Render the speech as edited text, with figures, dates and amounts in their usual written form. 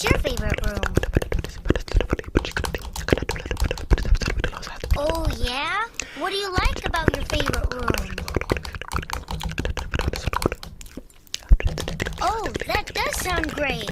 your favorite room? Oh, yeah? What do you like about your favorite room? Oh, that does sound great.